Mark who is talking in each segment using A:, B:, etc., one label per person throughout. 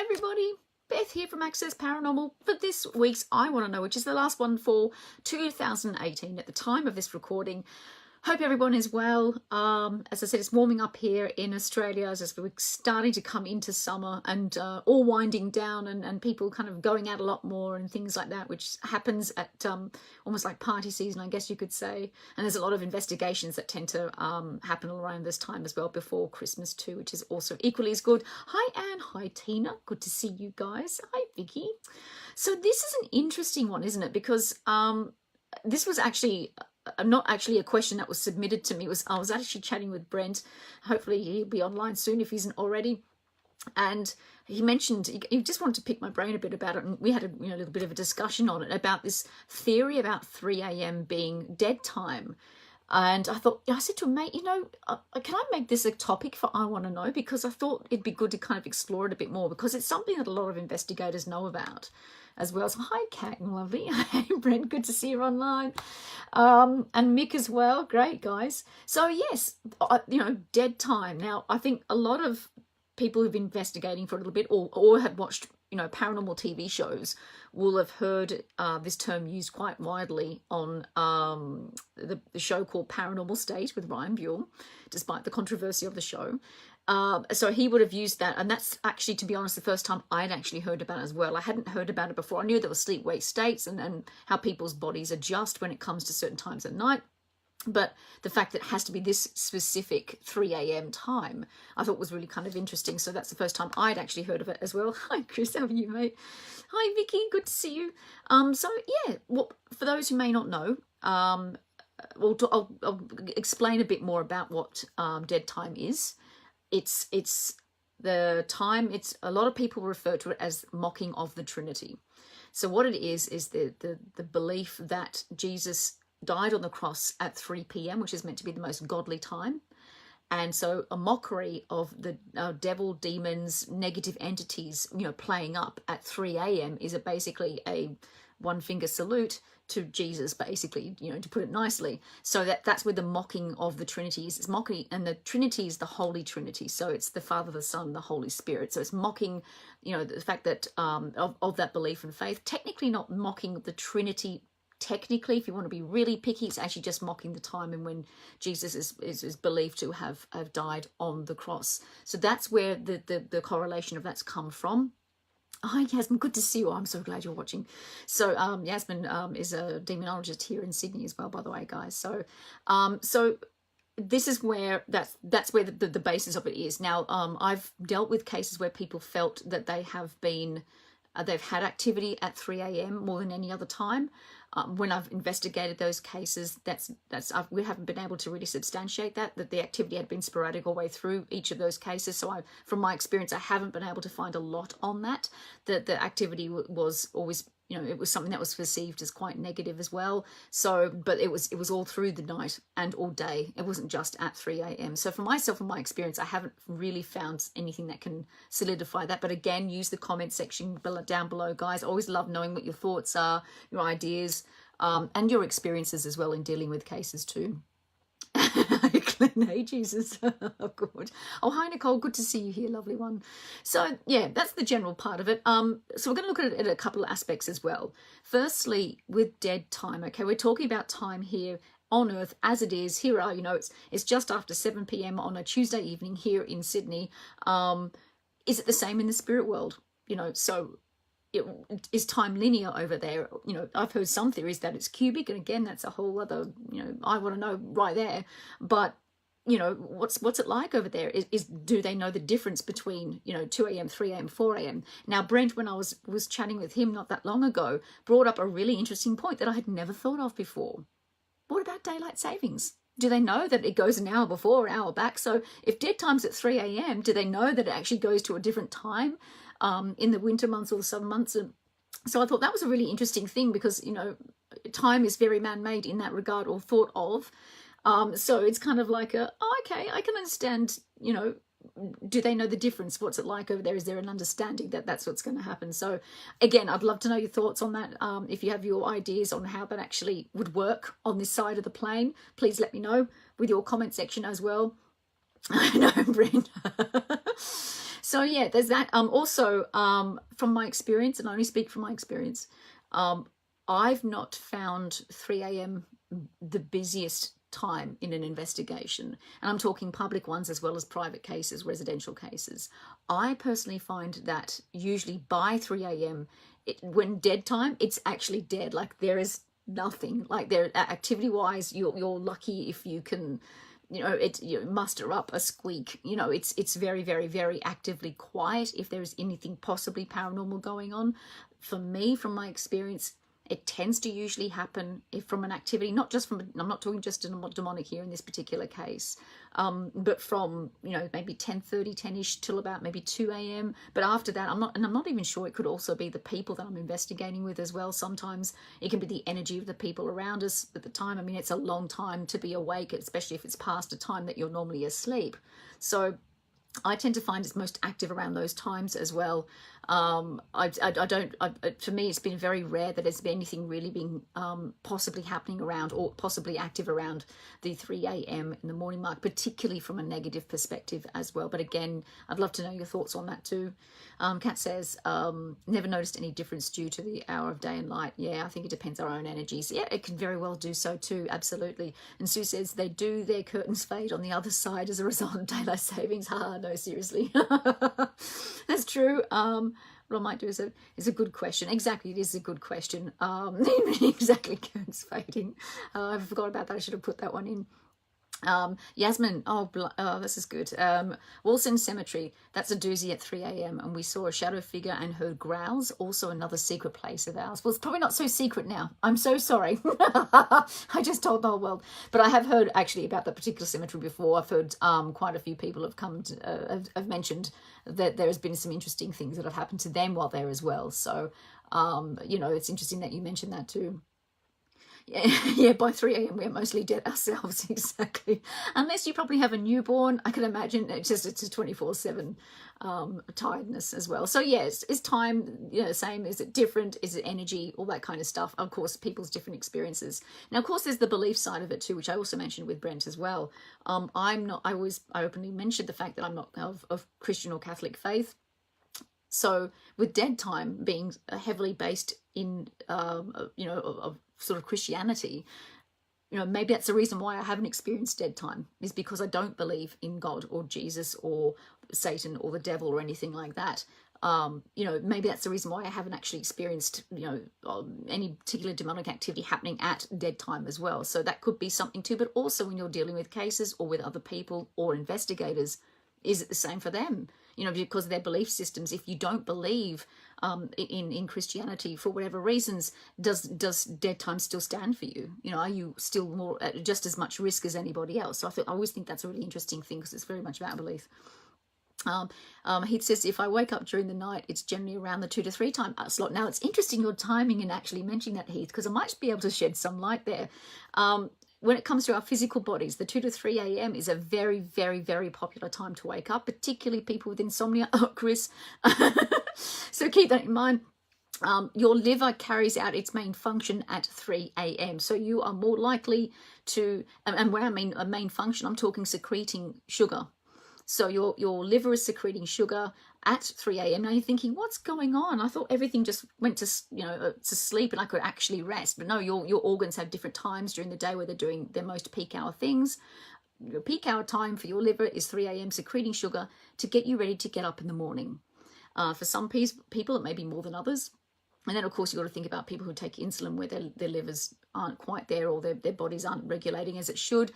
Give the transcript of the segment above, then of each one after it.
A: Hi everybody, Beth here from Access Paranormal for this week's I Want to Know, which is the last one for 2018 at the time of this recording. Hope everyone is well. As I said, it's warming up here in Australia as we're starting to come into summer and all winding down and people kind of going out a lot more and things like that, which happens at almost like party season, I guess you could say. And there's a lot of investigations that tend to happen around this time as well, before Christmas too, which is also equally as good. Hi Anne, hi Tina, good to see you guys. Hi Vicky. So this is an interesting one, isn't it? Because this was actually not actually a question that was submitted to me. I was actually chatting with Brent. Hopefully he'll be online soon if he isn't already. And he mentioned he just wanted to pick my brain a bit about it, and we had a little bit of a discussion on it about this theory about 3 a.m. being dead time. And I said to him, mate, can I make this a topic for I Want to Know? Because I thought it'd be good to kind of explore it a bit more, because it's something that a lot of investigators know about as well. So hi, Kat, lovely. Hey, Brent, good to see you online. And Mick as well. Great, guys. So yes, dead time. Now, I think a lot of people who've been investigating for a little bit or have watched paranormal TV shows will have heard this term used quite widely on the show called Paranormal State with Ryan Buell, despite the controversy of the show. So he would have used that, and that's actually, to be honest, the first time I'd actually heard about it as well. I hadn't heard about it before. I knew there were sleep-wake states and how people's bodies adjust when it comes to certain times at night. But the fact that it has to be this specific 3 a.m. time, I thought was really kind of interesting. So that's the first time I'd actually heard of it as well. Hi, Chris. How are you, mate? Hi, Vicky. Good to see you. So, yeah, well, for those who may not know, I'll explain a bit more about what dead time is. It's the time, a lot of people refer to it as mocking of the Trinity. So what it is the belief that Jesus died on the cross at 3 p.m., which is meant to be the most godly time. And so a mockery of the devil, demons, negative entities, playing up at 3 a.m. is basically a one finger salute to Jesus, basically, to put it nicely. So that's where the mocking of the Trinity is. It's mocking, and the Trinity is the Holy Trinity. So it's the Father, the Son, the Holy Spirit. So it's mocking, the fact that of that belief and faith. Technically not mocking the Trinity. Technically, if you want to be really picky, it's actually just mocking the time and when Jesus is believed to have died on the cross. So that's where the correlation of that's come from. Hi, Yasmin. Good to see you. I'm so glad you're watching. So Yasmin is a demonologist here in Sydney as well, by the way, guys. So this is where that's where the basis of it is. Now, I've dealt with cases where people felt that they have been they've had activity at 3 a.m. more than any other time. When I've investigated those cases, we haven't been able to really substantiate that the activity had been sporadic all the way through each of those cases. So from my experience, I haven't been able to find a lot on that. The activity was always, it was something that was perceived as quite negative as well. So, but it was all through the night and all day. It wasn't just at 3 a.m. So for myself and my experience, I haven't really found anything that can solidify that. But again, use the comment section down below, guys. I always love knowing what your thoughts are, your ideas, and your experiences as well in dealing with cases too. Hey, Jesus. Oh, good. Oh, hi, Nicole. Good to see you here. Lovely one. So, yeah, that's the general part of it. So we're going to look at it at a couple of aspects as well. Firstly, with dead time. Okay, we're talking about time here on Earth as it is. Here are, it's just after 7 p.m. on a Tuesday evening here in Sydney. Is it the same in the spirit world? So is time linear over there? I've heard some theories that it's cubic, and again, that's a whole other, I want to know right there. But what's it like over there? Do they know the difference between 2 a.m., 3 a.m., 4 a.m.? Now, Brent, when I was chatting with him not that long ago, brought up a really interesting point that I had never thought of before. What about daylight savings? Do they know that it goes an hour before, an hour back? So if dead time's at 3 a.m., do they know that it actually goes to a different time in the winter months or the summer months? And so I thought that was a really interesting thing, because, time is very man-made in that regard, or thought of. So it's kind of like okay, I can understand, do they know the difference? What's it like over there? Is there an understanding that that's what's going to happen? So again, I'd love to know your thoughts on that. If you have your ideas on how that actually would work on this side of the plane, please let me know with your comment section as well. I know, Brent. So yeah, there's that. Also, from my experience, and I only speak from my experience, um, I've not found 3 a.m. the busiest time in an investigation, and I'm talking public ones as well as private cases, residential cases. I personally find that usually by 3 a.m., when dead time, it's actually dead. Like there is nothing. Like there, activity wise, you're lucky if you can, muster up a squeak. It's very, very, very actively quiet if there is anything possibly paranormal going on. For me, from my experience, it tends to usually happen if from an activity, not just from, I'm not talking just demonic here in this particular case, but from, maybe 10:30, 10-ish till about maybe 2 a.m. But after that, I'm not even sure. It could also be the people that I'm investigating with as well. Sometimes it can be the energy of the people around us at the time. I mean, it's a long time to be awake, especially if it's past a time that you're normally asleep. So I tend to find it's most active around those times as well. For me, it's been very rare that there's been anything really being possibly happening around or possibly active around the 3 a.m. in the morning mark, particularly from a negative perspective as well. But again, I'd love to know your thoughts on that too. Kat says, never noticed any difference due to the hour of day and light. Yeah, I think it depends on our own energies. Yeah, it can very well do so too, absolutely. And Sue says, they do, their curtains fade on the other side as a result of daylight savings. Haha, no, seriously. That's true. What I might do is a good question. Exactly, it is a good question. Exactly, curtains fading. I forgot about that. I should have put that one in. Yasmin, oh, this is good. Wilson Cemetery, that's a doozy at 3 a.m. and we saw a shadow figure and heard growls, also another secret place of ours. Well, it's probably not so secret now. I'm so sorry. I just told the whole world. But I have heard actually about that particular cemetery before. I've heard quite a few people have come to, have mentioned that there has been some interesting things that have happened to them while there as well. So, it's interesting that you mentioned that too. Yeah, by 3 a.m. we're mostly dead ourselves, exactly. Unless you probably have a newborn, I can imagine it's a 24/7 tiredness as well. So yes, is time, same? Is it different? Is it energy? All that kind of stuff. Of course, people's different experiences. Now, of course, there's the belief side of it too, which I also mentioned with Brent as well. I'm not. I openly mentioned the fact that I'm not of Christian or Catholic faith. So with dead time being heavily based in, of sort of Christianity, maybe that's the reason why I haven't experienced dead time, is because I don't believe in God or Jesus or Satan or the devil or anything like that. Maybe that's the reason why I haven't actually experienced, any particular demonic activity happening at dead time as well. So that could be something too. But also when you're dealing with cases or with other people or investigators, is it the same for them? Because of their belief systems. If you don't believe in Christianity for whatever reasons, does dead time still stand for you? Are you still more at just as much risk as anybody else? So I always think that's a really interesting thing, because it's very much about belief. Heath says, if I wake up during the night, it's generally around the 2 to 3 time slot. Now, it's interesting your timing in actually mentioning that, Heath, because I might be able to shed some light there. When it comes to our physical bodies, the 2 to 3 a.m. is a very, very, very popular time to wake up, particularly people with insomnia. Oh, Chris. So keep that in mind. Your liver carries out its main function at 3 a.m. So you are more likely to, and when I mean a main function, I'm talking secreting sugar. So your liver is secreting sugar at 3 a.m. Now you're thinking, what's going on? I thought everything just went to sleep and I could actually rest. But no, your organs have different times during the day where they're doing their most peak hour things. Your peak hour time for your liver is 3 a.m. secreting sugar to get you ready to get up in the morning. For some people, it may be more than others. And then, of course, you've got to think about people who take insulin where their livers aren't quite there, or their bodies aren't regulating as it should.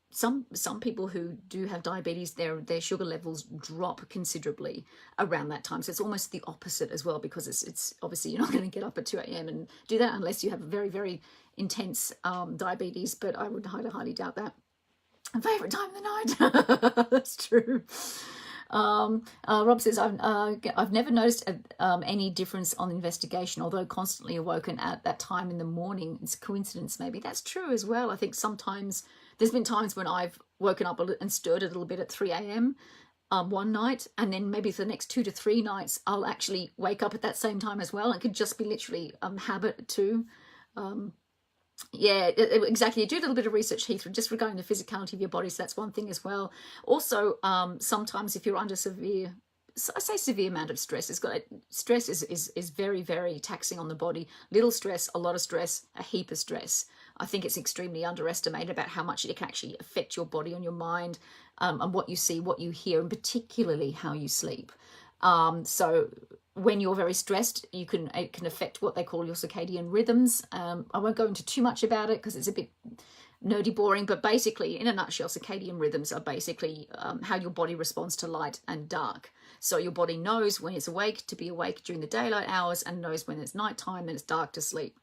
A: Some people who do have diabetes, their sugar levels drop considerably around that time. So it's almost the opposite as well, because it's obviously you're not going to get up at 2 a.m. and do that unless you have a very, very intense diabetes. But I would highly doubt that. Favorite time of the night. That's true. Rob says, I've never noticed any difference on investigation, although constantly awoken at that time in the morning. It's a coincidence, maybe. That's true as well. I think sometimes there's been times when I've woken up and stirred a little bit at 3 a.m. One night, and then maybe for the next 2 to 3 nights, I'll actually wake up at that same time as well. It could just be literally habit too. Yeah, exactly. Do a little bit of research, Heath, just regarding the physicality of your body. So that's one thing as well. Also, sometimes if you're under severe I say severe amount of stress. Stress is very, very taxing on the body. Little stress, a lot of stress, a heap of stress. I think it's extremely underestimated about how much it can actually affect your body and your mind, and what you see, what you hear, and particularly how you sleep. So when you're very stressed, it can affect what they call your circadian rhythms. I won't go into too much about it because it's a bit nerdy boring, but basically, in a nutshell, circadian rhythms are basically how your body responds to light and dark. So your body knows when it's awake to be awake during the daylight hours, and knows when it's nighttime and it's dark to sleep.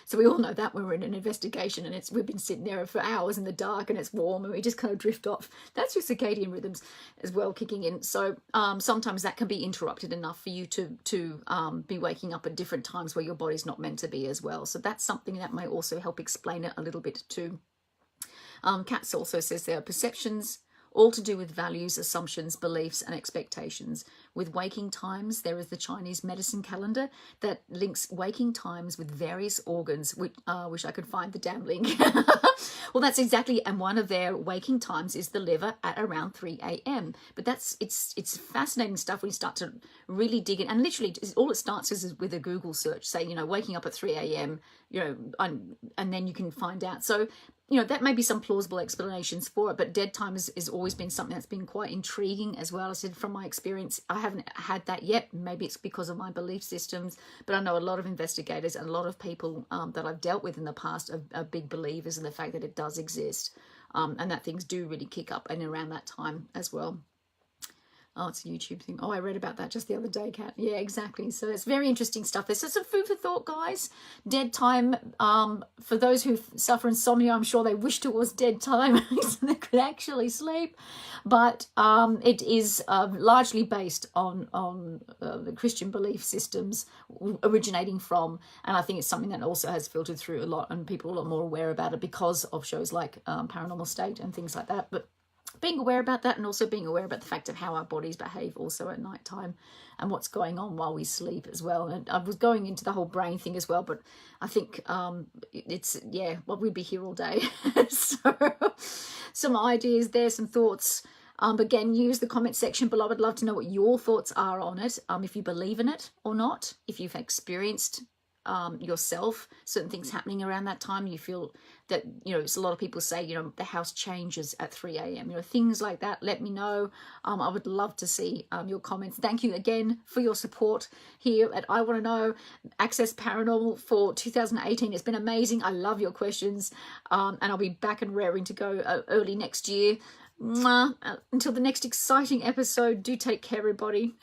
A: So we all know that when we're in an investigation and we've been sitting there for hours in the dark and it's warm and we just kind of drift off. That's your circadian rhythms as well kicking in. So sometimes that can be interrupted enough for you to be waking up at different times where your body's not meant to be as well. So that's something that may also help explain it a little bit too. Katz also says there are perceptions, all to do with values, assumptions, beliefs, and expectations. With waking times, there is the Chinese medicine calendar that links waking times with various organs, which wish I could find the damn link. Well, that's exactly, and one of their waking times is the liver at around 3 a.m. But it's fascinating stuff when you start to really dig in. And literally, all it starts is with a Google search, say, waking up at 3 a.m., and then you can find out. So, that may be some plausible explanations for it, but dead time has always been something that's been quite intriguing as well. I said, from my experience, I haven't had that yet. Maybe it's because of my belief systems, but I know a lot of investigators and a lot of people that I've dealt with in the past are big believers in the fact that it does exist, and that things do really kick up and around that time as well. Oh, it's a YouTube thing. Oh, I read about that just the other day, Kat. Yeah, exactly. So it's very interesting stuff. There's some food for thought, guys. Dead time, for those who suffer insomnia, I'm sure they wished it was dead time so they could actually sleep. But it is largely based on the Christian belief systems originating from, and I think it's something that also has filtered through a lot, and people are a lot more aware about it because of shows like Paranormal State and things like that. But being aware about that, and also being aware about the fact of how our bodies behave also at night time and what's going on while we sleep as well. And I was going into the whole brain thing as well, but I think we'd be here all day. So some ideas there, some thoughts. Again, use the comment section below. I'd love to know what your thoughts are on it, if you believe in it or not, if you've experienced yourself certain things happening around that time. You feel that, it's a lot of people say, the house changes at 3 a.m. Things like that. Let me know. I would love to see your comments. Thank you again for your support here at I Want to Know Access Paranormal for 2018. It's been amazing. I love your questions, and I'll be back and raring to go early next year. Until the next exciting episode, do take care, everybody.